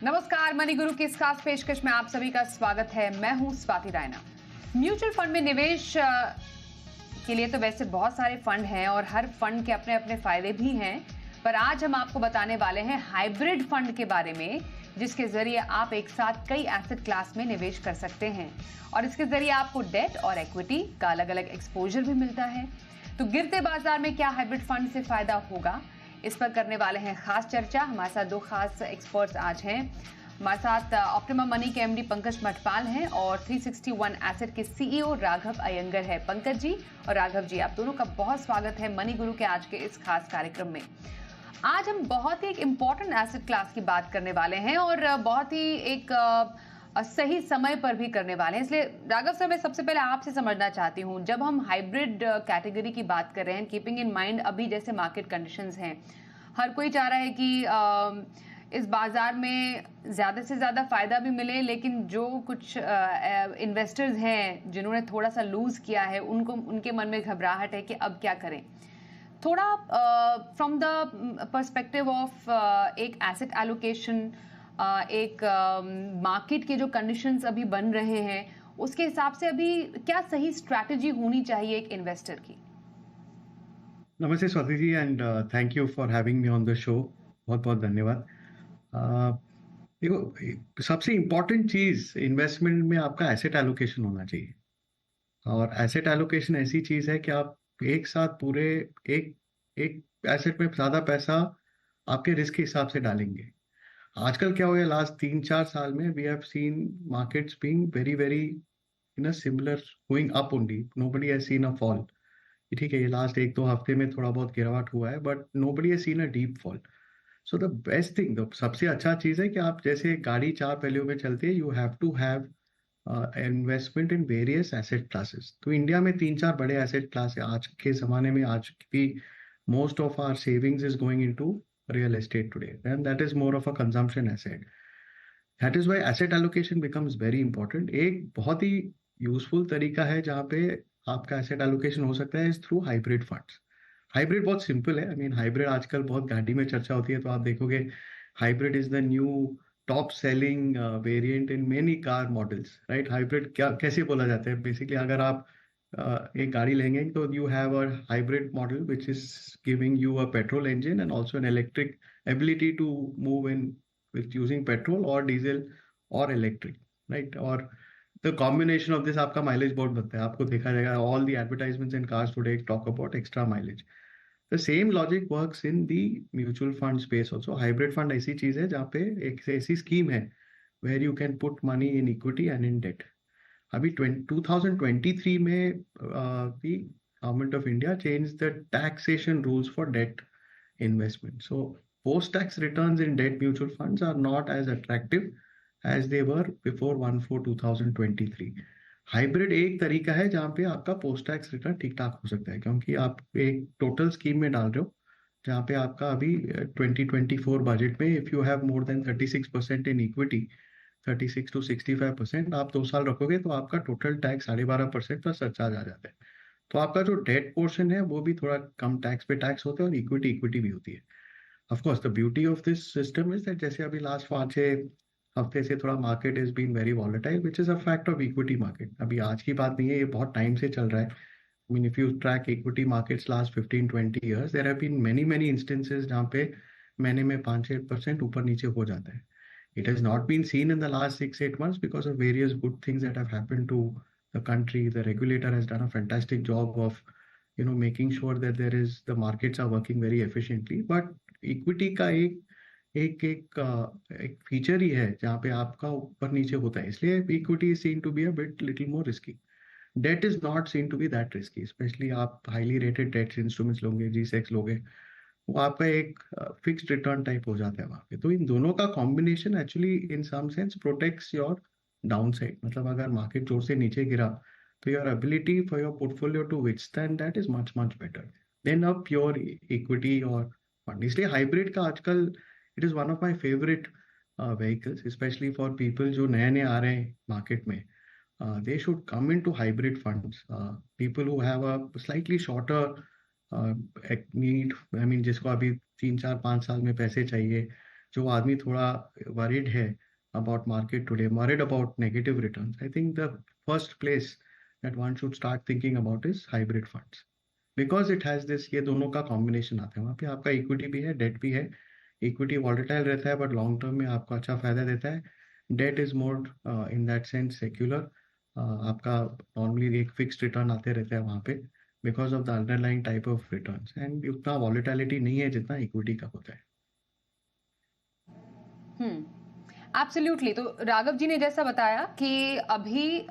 नमस्कार, मनी गुरु की इस खास पेशकश में आप सभी का स्वागत है। मैं हूं स्वाति रायना। म्यूचुअल फंड में निवेश के लिए तो वैसे बहुत सारे फंड हैं और हर फंड के अपने अपने फायदे भी हैं, पर आज हम आपको बताने वाले हैं हाइब्रिड फंड के बारे में, जिसके जरिए आप एक साथ कई एसेट क्लास में निवेश कर सकते हैं और इसके जरिए आपको डेट और इक्विटी का अलग अलग एक्सपोजर भी मिलता है। तो गिरते बाजार में क्या हाइब्रिड फंड से फायदा होगा, इस पर करने वाले हैं खास चर्चा। हमारे साथ दो खास एक्सपर्ट्स आज हैं। हमारे साथ ऑप्टिमम मनी के एमडी पंकज मठपाल हैं और 361 एसेट के सीईओ राघव अयंगर है। पंकज जी और राघव जी, आप दोनों का बहुत स्वागत है मनी गुरु के आज के इस खास कार्यक्रम में। आज हम बहुत ही एक इम्पॉर्टेंट एसेट क्लास की बात करने वाले हैं और बहुत ही एक सही समय पर भी करने वाले हैं। इसलिए राघव सर, मैं सबसे पहले आपसे समझना चाहती हूँ, जब हम हाइब्रिड कैटेगरी की बात कर रहे हैं, कीपिंग इन माइंड अभी जैसे मार्केट कंडीशंस हैं, हर कोई चाह रहा है कि इस बाजार में ज़्यादा से ज़्यादा फायदा भी मिले, लेकिन जो कुछ इन्वेस्टर्स हैं जिन्होंने थोड़ा सा लूज़ किया है, उनके मन में घबराहट है कि अब क्या करें। थोड़ा फ्रॉम द पर्सपेक्टिव ऑफ एक एसेट एलोकेशन, एक मार्केट के जो कंडीशंस अभी बन रहे हैं, उसके हिसाब से अभी क्या सही स्ट्रैटेजी होनी चाहिए एक इन्वेस्टर की? नमस्ते Swati ji and thank you for having me on the show. बहुत बहुत धन्यवाद। देखो, सबसे इम्पोर्टेंट चीज़ इन्वेस्टमेंट में आपका एसेट एलोकेशन होना चाहिए। और एसेट एलोकेशन ऐसी चीज़ है कि आप एक साथ पूरे एक एक एसेट में ज़्यादा पैसा आपके रिस्क के हिसाब से डालेंगे। आजकल क्या हो गया, लास्ट 3-4 साल में we have seen markets being very very in a similar going up only, nobody has seen a fall. ठीक है, ये लास्ट 1-2 हफ्ते में थोड़ा बहुत गिरावट हुआ है, but nobody has seen a deep fall. So the best thing, सबसे अच्छा चीज़ है कि आप जैसे गाड़ी 4 पहियों में चलती है, you have to have investment in various asset classes. तो इंडिया में 3-4 बड़े एसेट क्लास है आज के ज़माने में। आज भी most of our savings is going into real estate today, and that is more of a consumption asset. That is why asset allocation becomes very important. एक बहुत ही यूजफुल तरीका है जहाँ पे आपका एसेट एलोकेशन हो सकता है is through hybrid funds. Hybrid बहुत सिंपल है। आई मीन हाइब्रिड आजकल बहुत गाड़ी में चर्चा होती है, तो आप देखोगे hybrid is the new top selling variant in many car models, right. Hybrid क्या कैसे बोला जाता है, बेसिकली अगर आप एक गाड़ी लेंगे तो you have a hybrid model which is giving you a petrol engine and also an electric ability to move in with using petrol और डीजल और इलेक्ट्रिक, राइट। और द कॉम्बिनेशन ऑफ दिस आपका माइलेज बहुत बनता है। आपको देखा जाएगा all the advertisements in cars today talk about extra mileage. The same logic works in the mutual fund space also. Hybrid fund ऐसी चीज है जहाँ पे एक ऐसी स्कीम है where you can put money in equity and in debt. अभी 2023 में the government of India change the taxation rules for debt investment. So post-tax returns in debt mutual funds are not as attractive as they were before 1/4/2023. Hybrid एक तरीका है जहाँ पे आपका post tax return ठीक ठाक हो सकता है, क्योंकि आप एक टोटल स्कीम में डाल रहे हो जहाँ पे आपका अभी 2024 बजट में if you have more than 36% in equity, 36 to 65%, आप 2 साल रखोगे तो आपका टोटल टैक्स 12.5% प्लस सरचार्ज आ जाता है। तो आपका जो डेट पोर्शन है वो भी थोड़ा कम टैक्स पे टैक्स होता है और इक्विटी इक्विटी भी होती है। Of course the beauty of this system is that जैसे अभी लास्ट 5-6 हफ्ते से थोड़ा market is been very volatile which is a fact of equity market. अभी आज की बात नहीं है, ये बहुत टाइम से चल रहा है। I mean if you track equity markets last 15-20 years, there have been many many instances जहाँ पे महीने में 5-6% ऊपर नीचे हो जाता है। It has not been seen in the last 6-8 months because of various good things that have happened to the country. The regulator has done a fantastic job of, making sure that the markets are working very efficiently. But equity का एक feature ही है जहाँ पे आपका ऊपर नीचे होता है, इसलिए equity is seen to be a bit little more risky. Debt is not seen to be that risky, specially आप हाईली रेटेड डेट इंस्ट्रूमेंट्स लोगे, G-Secs लोगे, वो आपका एक फिक्स्ड रिटर्न टाइप हो जाता है वहां पे। तो इन दोनों का combination actually in some sense protects your downside. मतलब अगर मार्केट जोर से नीचे गिरा तो your ability for your portfolio to withstand that is much much better than a pure equity और फंड। इसलिए हाइब्रिड का आजकल it is one of my favourite vehicles, specially for people जो नए नए आ रहे हैं मार्केट में। They should come in to hybrid funds, people who have a slightly shorter need. I mean जिसको अभी 3-4-5 साल में पैसे चाहिए, जो आदमी थोड़ा वरीड है about market today, worried about negative returns, I think the first place that one should start thinking about is hybrid funds. Because it has this, ये दोनों का कॉम्बिनेशन आता है, वहाँ पे आपका इक्विटी भी है, डेट भी है. इक्विटी वॉलेटाइल रहता है बट लॉन्ग टर्म में आपको अच्छा फायदा देता है. Debt is more in that sense secular. आपका नॉर्मली एक फिक्स्ड रिटर्न आते रहते हैं वहाँ पे because of the underlying type of returns, and उतना वॉलेटिलिटी नहीं है जितना इक्विटी का होता है. एब्सोल्युटली. तो राघव जी ने जैसा बताया कि अभी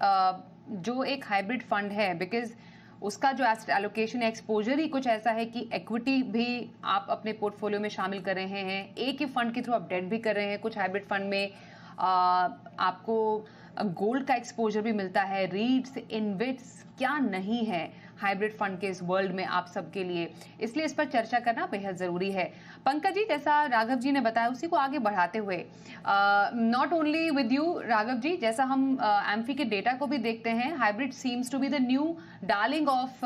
जो एक हाइब्रिड फंड है, बिकॉज उसका जो एसेट एलोकेशन एक्सपोजर ही कुछ ऐसा है कि इक्विटी भी आप अपने पोर्टफोलियो में शामिल कर रहे हैं, एक ही फंड के थ्रू आप डेट भी कर रहे हैं, कुछ हाइब्रिड फंड में आपको गोल्ड का एक्सपोजर भी मिलता है, रीट्स, इनविट्स, क्या नहीं है हाइब्रिड फंड के इस वर्ल्ड में आप सबके लिए. इसलिए इस पर चर्चा करना बेहद ज़रूरी है. पंकज जी, जैसा राघव जी ने बताया उसी को आगे बढ़ाते हुए, not only with you Raghav ji, जैसा हम एम्फी के डेटा को भी देखते हैं, hybrid seems to be the new darling of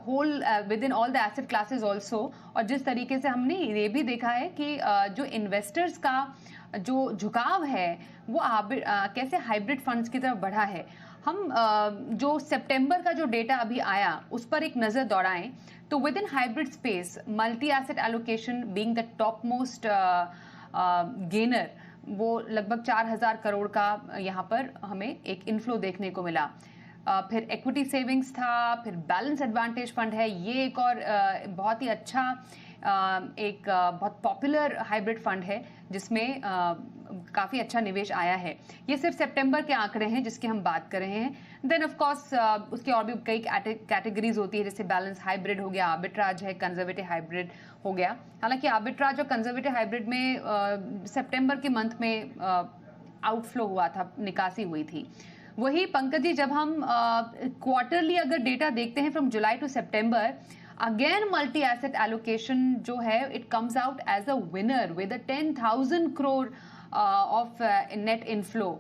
whole within all the asset classes also. और जिस तरीके से हमने ये भी देखा है कि जो इन्वेस्टर्स का जो झुकाव है वो कैसे हाइब्रिड फंड्स की तरफ बढ़ा है. हम जो सितंबर का जो डेटा अभी आया उस पर एक नज़र दौड़ाएं तो with in hybrid space multi asset allocation being the top most gainer, वो लगभग 4,000 करोड़ का यहाँ पर हमें एक इन्फ्लो देखने को मिला. फिर इक्विटी सेविंग्स था, फिर बैलेंस एडवांटेज फंड है, ये एक और बहुत ही अच्छा एक बहुत पॉपुलर हाइब्रिड फंड है जिसमें काफ़ी अच्छा निवेश आया है. ये सिर्फ सितंबर के आंकड़े हैं जिसकी हम बात कर रहे हैं. देन ऑफ कोर्स उसके और भी कई कैटेगरीज होती है, जैसे बैलेंस हाइब्रिड हो गया, आर्बिट्राज है, कंजर्वेटिव हाइब्रिड हो गया. हालांकि आर्बिट्राज और कंजर्वेटिव हाइब्रिड में सितंबर के मंथ में आउटफ्लो हुआ था, निकासी हुई थी. वही पंकज जी, जब हम क्वार्टरली अगर डेटा देखते हैं from July to September, again multi asset allocation जो है it comes out as a winner with 10,000 crore of net inflow.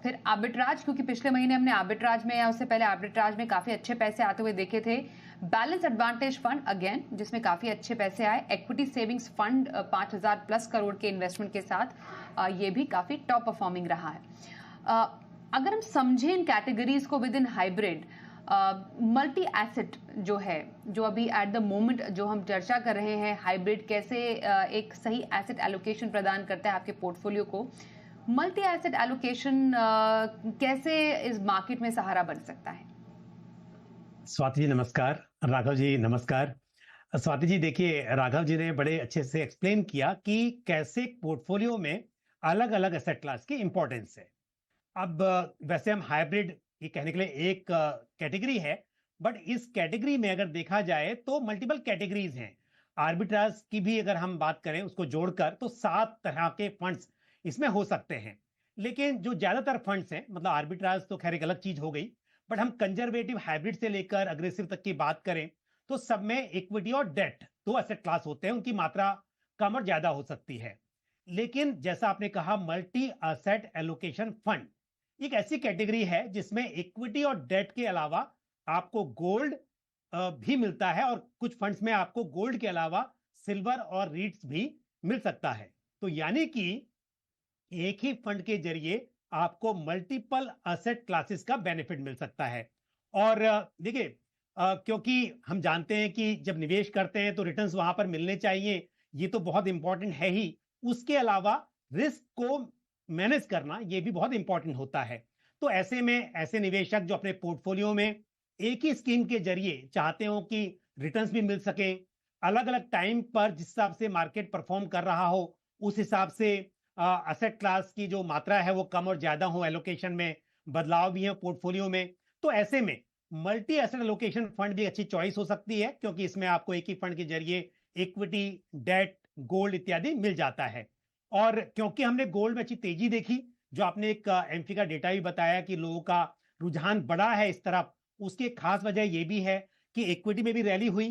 फिर आर्बिट्राज, क्योंकि पिछले महीने हमने आर्बिट्राज में या उससे पहले आर्बिट्राज में काफ़ी अच्छे पैसे आते हुए देखे थे. बैलेंस एडवांटेज फंड अगेन जिसमें काफ़ी अच्छे पैसे आए. Equity savings fund 5,000 plus crore के इन्वेस्टमेंट के साथ ये भी काफ़ी टॉप परफॉर्मिंग रहा है. अगर हम समझें इन कैटेगरीज को with in hybrid, multi asset जो है, जो अभी एट द मोमेंट जो हम चर्चा कर रहे हैं, हाइब्रिड कैसे एक सही एसेट एलोकेशन प्रदान करता है आपके पोर्टफोलियो को, मल्टी एसेट एलोकेशन कैसे इस मार्केट में सहारा बन सकता है? स्वाति जी नमस्कार, राघव जी नमस्कार. स्वाति जी देखिए, राघव जी ने बड़े अच्छे से एक्सप्लेन किया कि कैसे पोर्टफोलियो में अलग अलग एसेट क्लास की इंपॉर्टेंस है. अब वैसे हम हाइब्रिड ये कहने के लिए एक कैटेगरी है, बट इस कैटेगरी में अगर देखा जाए तो मल्टीपल कैटेगरीज हैं. आर्बिट्राज की भी अगर हम बात करें उसको जोड़कर तो 7 तरह के फंड्स इसमें हो सकते हैं. लेकिन जो ज्यादातर फंड्स हैं, मतलब आर्बिट्राज तो खैर एक अलग चीज हो गई, बट हम कंजर्वेटिव हाइब्रिड से लेकर अग्रेसिव तक की बात करें तो सब में इक्विटी और डेट 2 एसेट क्लास होते हैं, उनकी मात्रा कम और ज्यादा हो सकती है. लेकिन जैसा आपने कहा, मल्टी एसेट एलोकेशन फंड एक ऐसी कैटेगरी है जिसमें इक्विटी और डेट के अलावा आपको गोल्ड भी मिलता है, और कुछ फंड्स में आपको गोल्ड के अलावा सिल्वर और रीट्स भी मिल सकता है. तो यानी कि एक ही फंड के जरिए आपको मल्टीपल एसेट क्लासेस का बेनिफिट मिल सकता है. और देखिए, क्योंकि हम जानते हैं कि जब निवेश करते हैं तो रिटर्न्स वहां पर मिलने चाहिए, ये तो बहुत इंपॉर्टेंट है ही. उसके अलावा रिस्क को मैनेज करना ये भी बहुत इंपॉर्टेंट होता है. तो ऐसे में ऐसे निवेशक जो अपने पोर्टफोलियो में एक ही स्कीम के जरिए चाहते हो कि रिटर्न्स भी मिल सके, अलग अलग टाइम पर जिस हिसाब से मार्केट परफॉर्म कर रहा हो उस हिसाब से एसेट क्लास की जो मात्रा है वो कम और ज्यादा हो, एलोकेशन में बदलाव भी है पोर्टफोलियो में, तो ऐसे में मल्टी एसेट एलोकेशन फंड भी अच्छी चॉइस हो सकती है, क्योंकि इसमें आपको एक ही फंड के जरिए इक्विटी, डेट, गोल्ड इत्यादि मिल जाता है. और क्योंकि हमने गोल्ड में अच्छी तेजी देखी, जो आपने एक एमफी का डेटा भी बताया कि लोगों का रुझान बढ़ा है इस तरफ, उसकी एक खास वजह यह भी है कि इक्विटी में भी रैली हुई,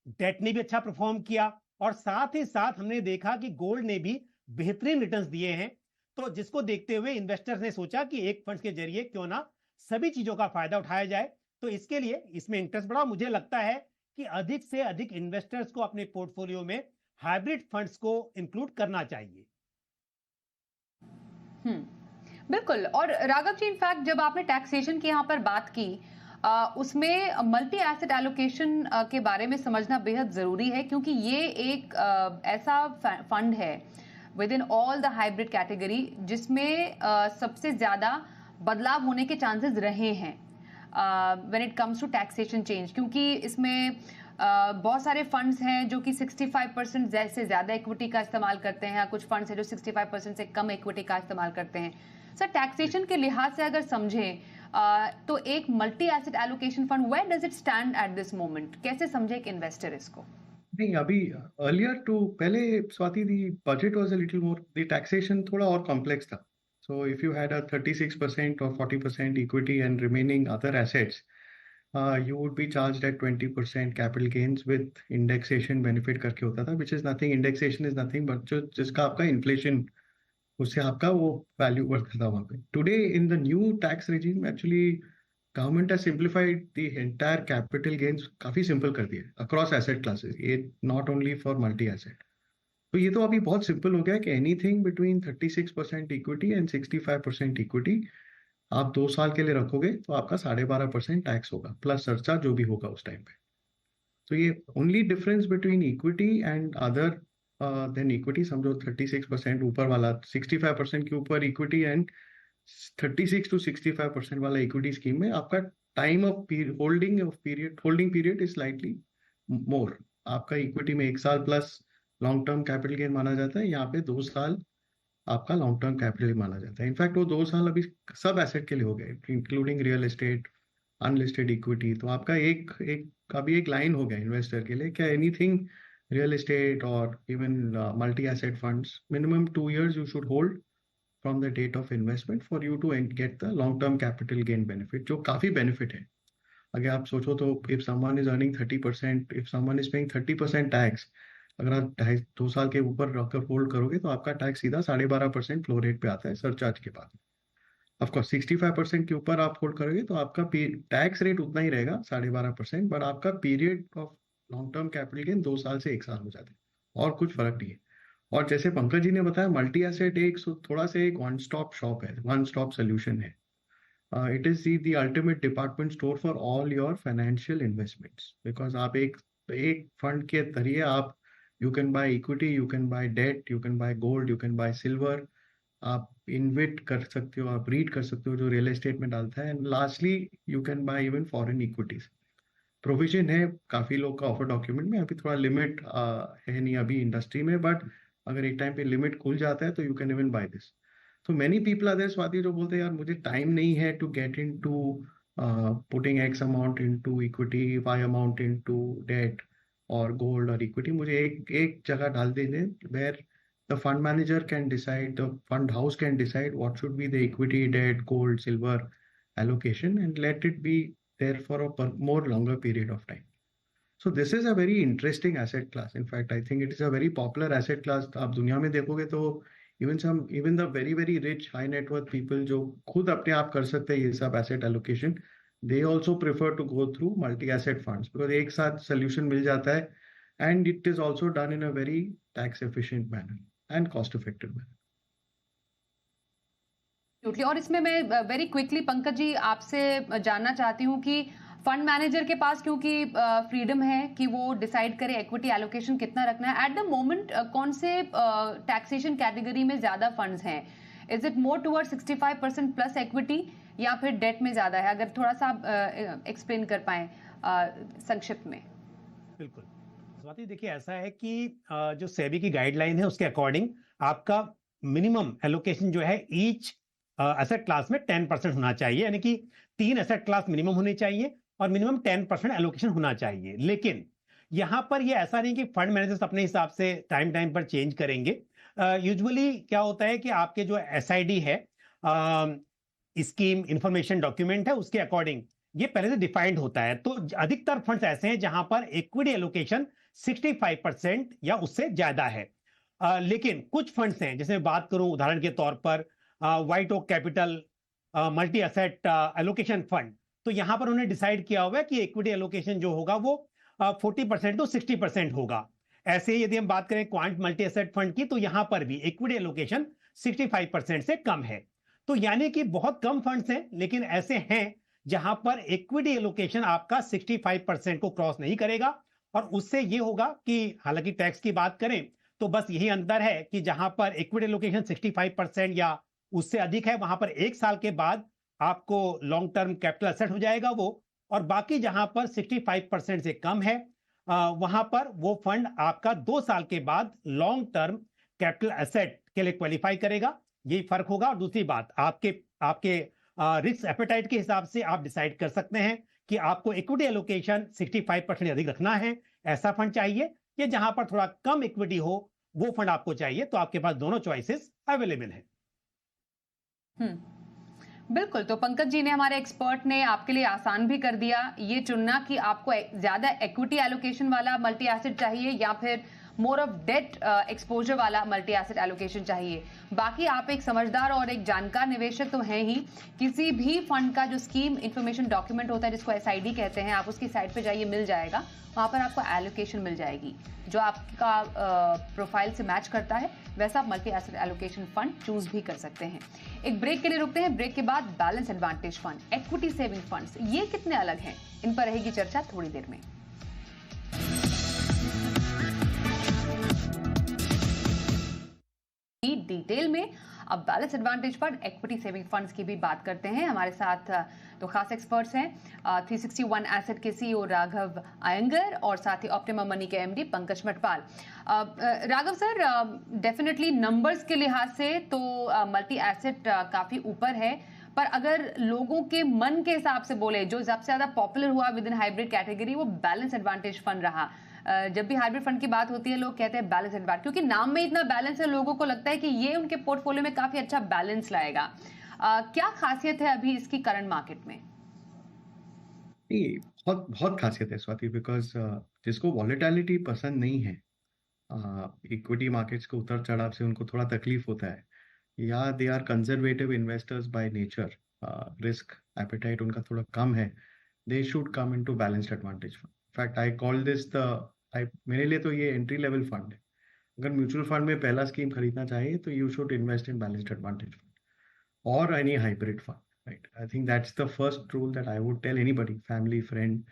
डेट ने भी अच्छा परफॉर्म किया, और साथ ही साथ हमने देखा कि गोल्ड ने भी बेहतरीन रिटर्न्स दिए हैं. तो जिसको देखते हुए इन्वेस्टर्स ने सोचा कि एक फंड के जरिए क्यों ना सभी चीजों का फायदा उठाया जाए. तो इसके लिए इसमें इंटरेस्ट बढ़ा. मुझे लगता है कि अधिक से अधिक इन्वेस्टर्स को अपने पोर्टफोलियो में हाइब्रिड फंड्स को इंक्लूड करना चाहिए? बिल्कुल। और राघव जी, इनफैक्ट जब आपने टैक्सेशन की यहाँ पर बात की, उसमें मल्टी एसेट एलोकेशन के बारे में समझना बेहद ज़रूरी है, क्योंकि ये एक ऐसा फंड है within all the hybrid category जिसमें सबसे ज़्यादा बदलाव होने के चांसेस रहे हैं when it comes to taxation change, क्योंकि इसमें बहुत सारे फंड्स हैं जो कि 65% से ज़्यादा इक्विटी का इस्तेमाल करते हैं, कुछ फंड्स हैं जो 65% से कम इक्विटी का इस्तेमाल करते हैं। सर, टैक्सेशन के लिहाज से अगर समझें तो एक multi asset allocation fund where does it stand at this moment? कैसे समझे एक इन्वेस्टर इसको? नहीं, अभी अर्लियर टू पहले स्वाति दी budget was a little more, the taxation थोड़ा और कॉम्प्लेक्स था. So if you had a 36% और 40% equity and remaining other assets, you would be charged at 20% capital gains with indexation benefit करके होता था, which is nothing. Indexation is nothing but जो जिसका आपका inflation, उससे आपका वो वैल्यू बढ़ता था वहाँ पे. Today in the new tax regime, actually government has simplified the entire capital gains, काफी simple कर दिया across asset classes, ये not only for multi asset. तो ये तो अभी बहुत सिंपल हो गया कि anything between 36% equity and 65% equity आप 2 साल के लिए रखोगे तो आपका 12.5% टैक्स होगा, प्लस सरचार्ज जो भी होगा उस टाइम पे. तो ये only difference between equity and other than equity, समझो 36% ऊपर वाला, 65% के ऊपर इक्विटी एंड 36 to 65% वाला इक्विटी स्कीम में आपका time of holding period is slightly more. आपका इक्विटी में 1 साल plus long term capital gain माना जाता है, यहाँ पे 2 साल आपका लॉन्ग टर्म कैपिटल माना जाता है. इनफैक्ट वो 2 साल अभी सब एसेट के लिए हो गए, including real estate, unlisted equity. तो आपका अभी एक लाइन हो गया इन्वेस्टर के लिए, क्या एनीथिंग रियल एस्टेट और even multi asset funds, minimum 2 years you should hold from the date of investment for you to get the long term capital gain benefit, जो काफी बेनिफिट है. अगर आप सोचो तो if someone is earning 30%, if someone is paying 30% tax, अगर आप 2 साल के ऊपर रखकर होल्ड करोगे तो आपका टैक्स सीधा 12.5% फ्लो रेट पे आता है सरचार्ज के बाद. ऑफकोर्स 65% के ऊपर आप होल्ड करोगे तो आपका टैक्स रेट उतना ही रहेगा 12.5%, बट आपका period of long term capital gain 2 साल से 1 साल हो जाते हैं, और कुछ फर्क नहीं है. और जैसे पंकज जी ने बताया, मल्टी एसेट थोड़ा सा एक वन स्टॉप शॉप है, वन स्टॉप सोल्यूशन है. It is the ultimate department store for all your financial investments, because आप एक फंड के जरिए आप you can buy equity, you can buy debt, you can buy gold, you can buy silver. आप invest कर सकते हो, आप रीड कर सकते हो जो रियल एस्टेट में डालता है. And lastly you can buy even foreign equities. Provision है काफी लोग का ऑफर डॉक्यूमेंट में, अभी थोड़ा लिमिट है नहीं अभी इंडस्ट्री में, बट अगर एक टाइम पे लिमिट खुल जाता है तो you can even buy this. तो many people are there Swati जो बोलते हैं यार मुझे टाइम नहीं है to get into putting X amount into equity, Y amount into debt और गोल्ड और इक्विटी, मुझे एक जगह डाल देने, where the fund manager can decide, the fund house can decide what should be the equity, debt, gold, silver allocation and let it be there for a more longer period of time. So this is a very interesting asset class. In fact, I think it is a very popular asset class. आप दुनिया में देखोगे तो even the very very rich high net worth people जो खुद अपने आप कर सकते हैं ये सब asset allocation, they also prefer to go through multi-asset funds because एक साथ solution मिल जाता है, and it is also done in a very tax efficient manner and cost effective manner. और इसमें मैं वेरी क्विकली पंकज जी आपसे जानना चाहती हूँ कि फंड मैनेजर के पास क्योंकि फ्रीडम है कि वो डिसाइड करे इक्विटी एलोकेशन कितना रखना है, एट द मोमेंट कौन से टैक्सेशन कैटेगरी में ज्यादा फंड्स हैं? Is it more toward 65% plus equity या फिर डेट में ज्यादा है? अगर थोड़ा सा आप एक्सप्लेन कर पाए संक्षिप्त में. बिल्कुल स्वाति, देखिए ऐसा है कि जो सेबी की गाइडलाइन है उसके अकॉर्डिंग आपका मिनिमम एलोकेशन जो है ईच एसेट क्लास में 10% होना चाहिए, यानी कि 3 एसेट क्लास मिनिमम होने चाहिए और मिनिमम 10% एलोकेशन होना चाहिए. लेकिन यहां पर ये ऐसा नहीं कि फंड मैनेजर्स अपने हिसाब से टाइम पर चेंज करेंगे. यूजुअली क्या होता है कि आपके जो एसआईडी है, स्कीम इंफॉर्मेशन डॉक्यूमेंट है, उसके अकॉर्डिंग ये पहले से डिफाइंड होता है. तो अधिकतर फंड्स ऐसे हैं जहां पर इक्विटी एलोकेशन 65% या उससे ज्यादा है. लेकिन कुछ फंड्स हैं, जैसे मैं बात करूं उदाहरण के तौर पर White Oak Capital multi asset allocation fund, तो यहां पर उन्होंने डिसाइड किया हुआ है कि इक्विटी एलोकेशन जो होगा वो 40% to 60% होगा. ऐसे ही यदि हम बात करें क्वांट मल्टी एसेट फंड की, तो यहां पर भी इक्विटी एलोकेशन 65% से कम है। तो यानी कि बहुत कम फंड्स हैं, लेकिन ऐसे हैं जहां पर इक्विटी एलोकेशन आपका 65% को क्रॉस नहीं करेगा। और उससे ये होगा कि हालांकि टैक्स की बात करें तो बस यही अंतर है कि जहां पर इक्विटी एलोकेशन 65% या उससे अधिक है, वहां पर 1 साल के बाद आपको लॉन्ग टर्म कैपिटल एसेट हो जाएगा वो। और बाकी जहां पर 65% से कम है, वहां पर वो फंड आपका 2 साल के बाद लॉन्ग टर्म कैपिटल एसेट के लिए क्वालिफाई करेगा। यही फर्क होगा। और दूसरी बात, आपके आपके रिस्क एपेटाइट के हिसाब से आप डिसाइड कर सकते हैं कि आपको इक्विटी एलोकेशन 65% अधिक रखना है, ऐसा फंड चाहिए, या जहां पर थोड़ा कम इक्विटी हो वो फंड आपको चाहिए। तो आपके पास दोनों चॉइसेस अवेलेबल है। बिल्कुल। तो पंकज जी ने, हमारे एक्सपर्ट ने, आपके लिए आसान भी कर दिया ये चुनना कि आपको ज्यादा इक्विटी एलोकेशन वाला मल्टी एसेट चाहिए या फिर मोर ऑफ डेट एक्सपोजर वाला मल्टी एसेट एलोकेशन चाहिए। बाकी आप एक समझदार और एक जानकार निवेशक तो हैं ही। किसी भी फंड का जो स्कीम इंफॉर्मेशन डॉक्यूमेंट होता है, जिसको एसआईडी कहते हैं, आप उसकी साइट पे जाइए, मिल जाएगा। वहां पर आपको एलोकेशन मिल जाएगी जो आपका प्रोफाइल से मैच करता है, वैसा आप multi asset allocation fund choose भी कर सकते हैं। एक ब्रेक के लिए रुकते हैं। ब्रेक के बाद balance advantage fund, equity saving funds, ये कितने अलग हैं, इन पर रहेगी चर्चा थोड़ी देर में। डिटेल में अब balance advantage fund, equity saving funds की भी बात करते हैं। हमारे साथ तो खास एक्सपर्ट्स हैं 361 एसेट के सीईओ राघव अयंगर और साथ ही ऑप्टिमम मनी के MD Pankaj Matpal. Raghav sir, definitely numbers के लिहाज से तो मल्टी एसेट काफी ऊपर है, पर अगर लोगों के मन के हिसाब से बोले, जो सबसे ज्यादा पॉपुलर हुआ विद इन हाइब्रिड कैटेगरी, वो बैलेंस एडवांटेज फंड रहा। जब भी हाइब्रिड फंड की बात होती है, लोग कहते हैं बैलेंस एडवांटेज, क्योंकि नाम में इतना बैलेंस है, लोगों को लगता है कि ये उनके पोर्टफोलियो में काफी अच्छा बैलेंस लाएगा। क्या खासियत है अभी इसकी करंट मार्केट में? नहीं, बहुत बहुत खासियत है स्वाति, बिकॉज जिसको वॉलेटिलिटी पसंद नहीं है, इक्विटी मार्केट्स को उतर चढ़ाव से उनको थोड़ा तकलीफ होता है, या they are conservative investors by nature, risk appetite उनका थोड़ा कम है, they should come into balanced advantage fund. In fact I call this मेरे लिए तो ये एंट्री लेवल फंड है। अगर म्यूचुअल फंड में पहला स्कीम खरीदना चाहिए तो you should invest in balanced advantage fund और any hybrid fund, right? I think that's the first rule that I would tell anybody, family, friend,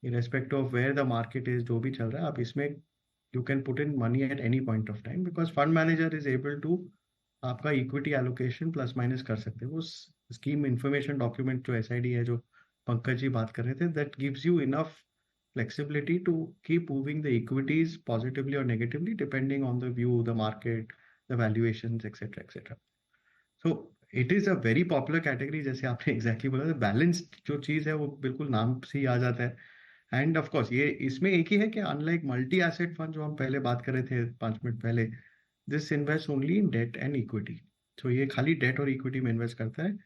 irrespective of where the market is, जो भी चल रहा है, आप इसमें you can put in money at any point of time, because fund manager is able to आपका equity allocation plus minus कर सकते हैं। वो स्कीम इंफॉर्मेशन डॉक्यूमेंट जो एसआईडी है, जो पंकज जी बात कर रहे थे, that gives you enough flexibility to keep moving the equities positively or negatively depending on the view, the market, the valuations, etc., etc. So it is a very popular category, जैसे आपने exactly बोला, balanced जो चीज़ है वो बिल्कुल नाम से ही आ जाता है। एंड ऑफ कोर्स ये इसमें एक ही है कि अनलाइक मल्टी एसेट फंड जो हम पहले बात कर रहे थे 5 मिनट पहले, this invest only in debt and equity. तो ये खाली डेट और इक्विटी में इन्वेस्ट करता है।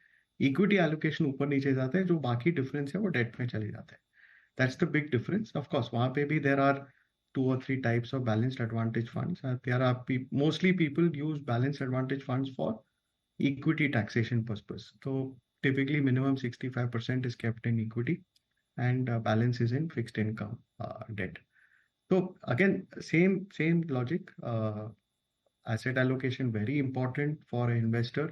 इक्विटी एलोकेशन ऊपर नीचे जाता है, जो बाकी डिफरेंस है वो डेट में चले जाता है। That's the big difference. Of course वहाँ पे भी there are 2 or 3 types of balanced advantage funds. There are mostly people use balanced advantage funds for equity taxation purpose. तो typically minimum 65% is kept in equity and balance is in fixed income debt. So again, same logic. Asset allocation very important for an investor.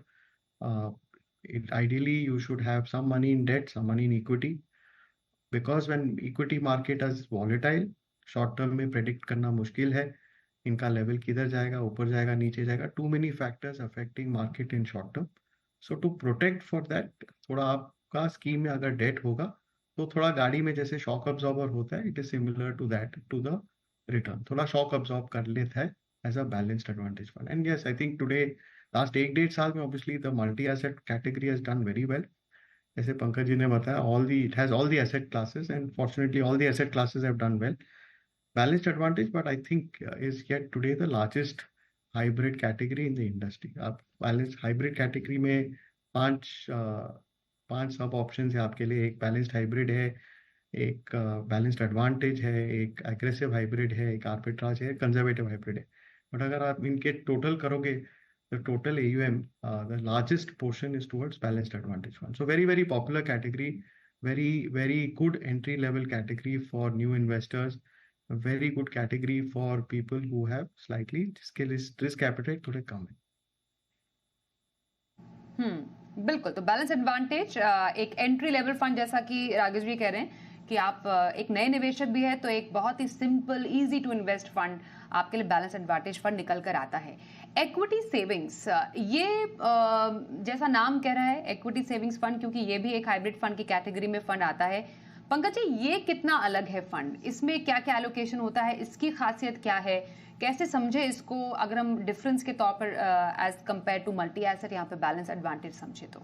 Ideally you should have some money in debt, some money in equity, because when equity market is volatile, short term में predict करना मुश्किल है, इनका level किधर जाएगा, ऊपर जाएगा, नीचे जाएगा, too many factors affecting market in short term. So to protect for that, थोड़ा आपका स्कीम में अगर डेट होगा तो थोड़ा गाड़ी में जैसे शॉक अब्जॉर्बर होता है, it is similar to that, to the return, थोड़ा शॉक अब्जॉर्ब कर लेता है as a balanced advantage fund. And yes, I think today last 1-1.5 साल में obviously the multi asset category has done very well. जैसे पंकज जी ने बताया, it has all the asset classes, and fortunately all the asset classes have done well. Balanced advantage but I think is yet today the largest hybrid category in the industry. आप balanced hybrid category में 5 सब option है आपके लिए। एक balanced hybrid है, एक balanced advantage है, एक एग्रेसिव हाइब्रिड है, एक आर्बिट्राज है, कंजर्वेटिव हाइब्रिड है। बट अगर आप इनके टोटल करोगे, the total AUM, the largest portion is towards balanced advantage fund. So very very popular category, very very good entry level category for new investors, very good category for people who have slightly जिसके risk appetite थोड़े कम है। बिल्कुल। तो balance advantage एक entry level fund, जैसा कि राकेश जी कह रहे हैं कि आप एक नए निवेशक भी है तो एक बहुत ही simple easy to invest fund आपके लिए बैलेंस एडवांटेज फंड निकल कर आता है। इक्विटी सेविंग्स, ये जैसा नाम कह रहा है इक्विटी सेविंग्स फंड, क्योंकि ये भी एक हाइब्रिड फंड की कैटेगरी में फंड आता है। पंकज जी, ये कितना अलग है फंड, इसमें क्या क्या एलोकेशन होता है, इसकी खासियत क्या है, कैसे समझे इसको अगर हम डिफरेंस के तौर पर as compare to multi asset यहाँ पे बैलेंस एडवांटेज समझे तो?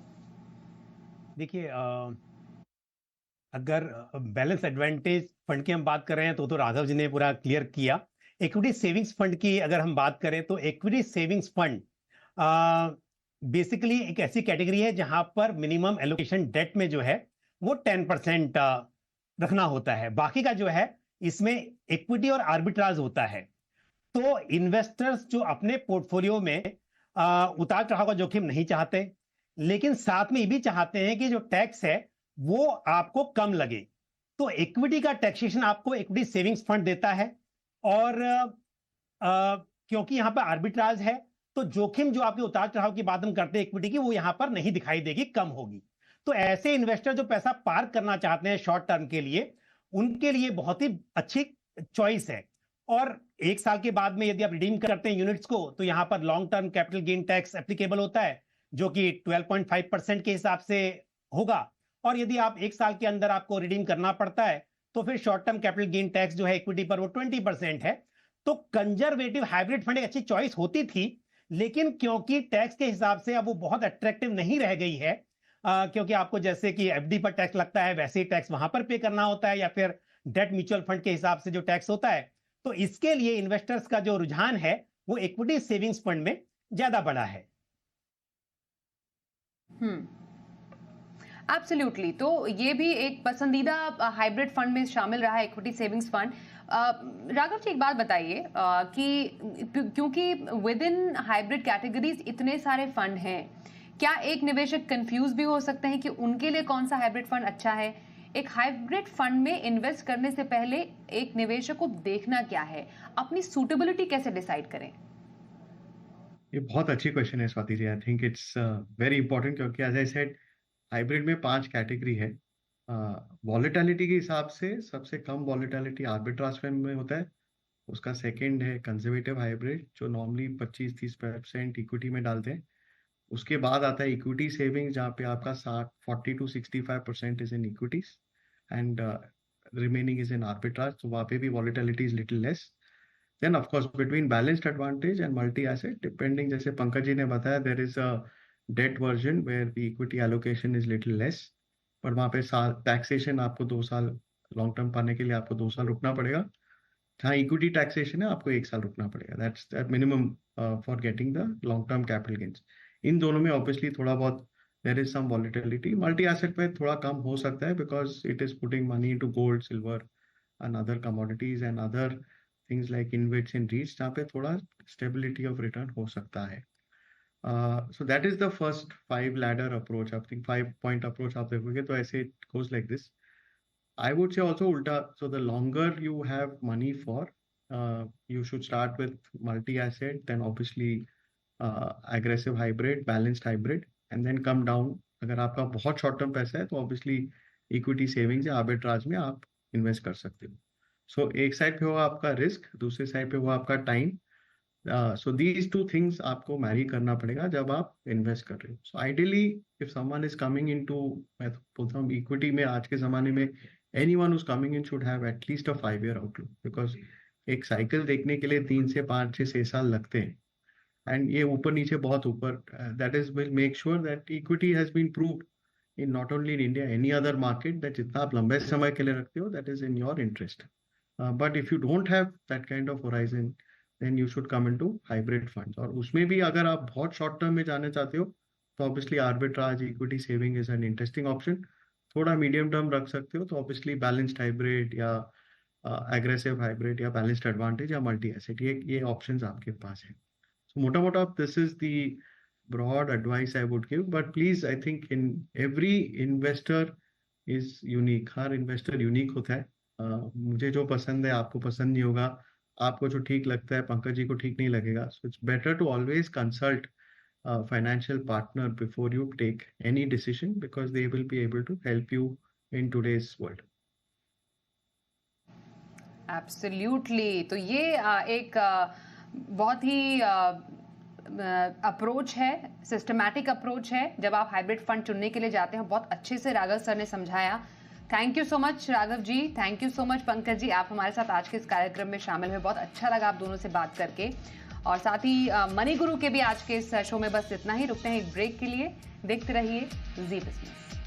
देखिए, अगर बैलेंस एडवांटेज फंड की हम बात कर रहे हैं तो राघव जी ने पूरा क्लियर किया। इक्विटी सेविंग्स फंड की अगर हम बात करें तो इक्विटी सेविंग्स फंड बेसिकली एक ऐसी कैटेगरी है जहां पर मिनिमम एलोकेशन डेट में जो है वो 10% रखना होता है, बाकी का जो है इसमें इक्विटी और आर्बिट्राज होता है। तो इन्वेस्टर्स जो अपने पोर्टफोलियो में उतार चढ़ाव का जोखिम नहीं चाहते, लेकिन साथ में ये भी चाहते हैं कि जो टैक्स है वो आपको कम लगे, तो इक्विटी का टैक्सेशन आपको इक्विटी सेविंग्स फंड देता है। और क्योंकि यहां पर आर्बिट्राज है तो जोखिम जो आपके उतार चढ़ाव की बात हम करते हैं इक्विटी की, वो यहां पर नहीं दिखाई देगी, कम होगी। तो ऐसे इन्वेस्टर जो पैसा पार्क करना चाहते हैं शॉर्ट टर्म के लिए, उनके लिए बहुत ही अच्छी चॉइस है। और एक साल के बाद में यदि आप रिडीम करते हैं यूनिट्स को तो यहां पर long term capital gain tax applicable होता है जो कि 12.5% के हिसाब से होगा। और यदि आप एक साल के अंदर आपको रिडीम करना पड़ता है तो फिर short term capital gain tax जो है इक्विटी पर वो 20% है। तो कंजर्वेटिव हाइब्रिड फंड एक अच्छी चॉइस होती थी, लेकिन क्योंकि टैक्स के हिसाब से अब वो बहुत अट्रैक्टिव नहीं रह गई है, क्योंकि आपको जैसे कि एफडी पर टैक्स लगता है वैसे ही टैक्स वहां पर पे करना होता है, या फिर डेट म्यूचुअल फंड के हिसाब से जो टैक्स होता है। तो इसके लिए इन्वेस्टर्स का जो रुझान है वो इक्विटी सेविंग्स फंड में ज्यादा बड़ा है। एब्सोल्युटली। तो ये भी एक पसंदीदा हाइब्रिड फंड में शामिल रहा है equity savings fund. Raghav ji, एक बात बताइए कि क्योंकि विद इन हाइब्रिड कैटेगरीज इतने सारे फंड हैं, क्या एक निवेशक कंफ्यूज भी हो सकते हैं कि उनके लिए कौन सा हाइब्रिड फंड अच्छा है? एक हाइब्रिड फंड में इन्वेस्ट करने से पहले एक निवेशक को देखना क्या है, अपनी सूटेबिलिटी कैसे डिसाइड करें? ये बहुत अच्छी क्वेश्चन है Swati ji. I think it's very important, क्योंकि एज आई सेड हाइब्रिड में 5 कैटेगरी है। वॉलेटिलिटी के हिसाब से सबसे कम वॉलेटिलिटी आर्बिट्राज फंड में होता है। उसका सेकंड है कंजर्वेटिव हाइब्रिड, जो नॉर्मली 25-30% इक्विटी में डालते हैं। उसके बाद आता है इक्विटी सेविंग, जहाँ पे आपका 40 to 65% is in equities and remaining is in arbitrage, तो वहाँ पे भी volatility is little less. Then of course between balanced advantage and multi asset, depending, जैसे पंकज जी ने बताया, there is a debt version where the equity allocation is little less, पर वहाँ पे टैक्सेशन आपको 2 साल लॉन्ग टर्म पाने के लिए आपको 2 साल रुकना पड़ेगा। हाँ, इक्विटी टैक्सेशन है, आपको 1 साल रुकना पड़ेगा। That's minimum for getting the long term capital gains. इन दोनों में ऑब्वियसली थोड़ा बहुत there is some volatility. Multi asset में थोड़ा कम हो सकता है because it is putting money into gold, silver and other commodities and other things like InvITs in REITs, जहाँ पे थोड़ा स्टेबिलिटी ऑफ रिटर्न हो सकता है। So that is the first 5 ladder approach. I think 5 point approach आप देखोगे तो ऐसे it goes like this. I would say also ulta. So the longer you have money for, you should start with multi-asset, then obviously aggressive hybrid, balanced hybrid, and then come down. अगर आपका बहुत short term पैसा है तो obviously equity savings या arbitrage में आप invest कर सकते हो। सो एक साइड पे हुआ आपका रिस्क, दूसरे साइड पे हुआ आपका टाइम। सो दीज 2 थिंग्स आपको मैरी करना पड़ेगा जब आप इन्वेस्ट कर रहे हो। So ideally if someone is coming into, मैं बोलता हूँ इक्विटी में आज के जमाने में anyone who's coming in should have at least a 5-year outlook, because एक साइकिल देखने के लिए 3 से 5 से 6 साल लगते हैं, एंड ये ऊपर नीचे बहुत ऊपर, that is will make sure that equity has been proved in not only in India, any other market, that जितना आप लंबे समय के लिए रखते हो that is in your interest. But if you don't have that kind of horizon, then you should come into hybrid funds. और उसमें भी अगर आप बहुत शॉर्ट टर्म में जाना चाहते हो तो obviously arbitrage, equity saving is an interesting option. थोड़ा मीडियम टर्म रख सकते हो तो ऑब्वियसली बैलेंस्ड हाइब्रिड या एग्रेसिव हाइब्रिड या बैलेंस्ड एडवांटेज या मल्टी एसेट, ये ऑप्शंस आपके पास है। सो मोटा मोटा this is the broad advice I would give, but please I think in every investor is unique, हर इन्वेस्टर यूनिक होता है। मुझे जो पसंद है आपको पसंद नहीं होगा, आपको जो ठीक लगता है पंकज जी को ठीक नहीं लगेगा। So it's better to always consult financial partner before you take any decision because they will be able to help you in today's world. Absolutely. तो ये एक बहुत ही अप्रोच है, सिस्टमैटिक अप्रोच है जब आप हाइब्रिड फंड चुनने के लिए जाते हैं। बहुत अच्छे से राघव सर ने समझाया। Thank you so much Raghav ji, thank you so much Pankaj ji, आप हमारे साथ आज के इस कार्यक्रम में शामिल हुए। बहुत अच्छा लगा आप दोनों से बात करके। और साथ ही मनी गुरु के भी आज के इस शो में बस इतना ही। रुकते हैं एक ब्रेक के लिए, देखते रहिए जी बिजनेस।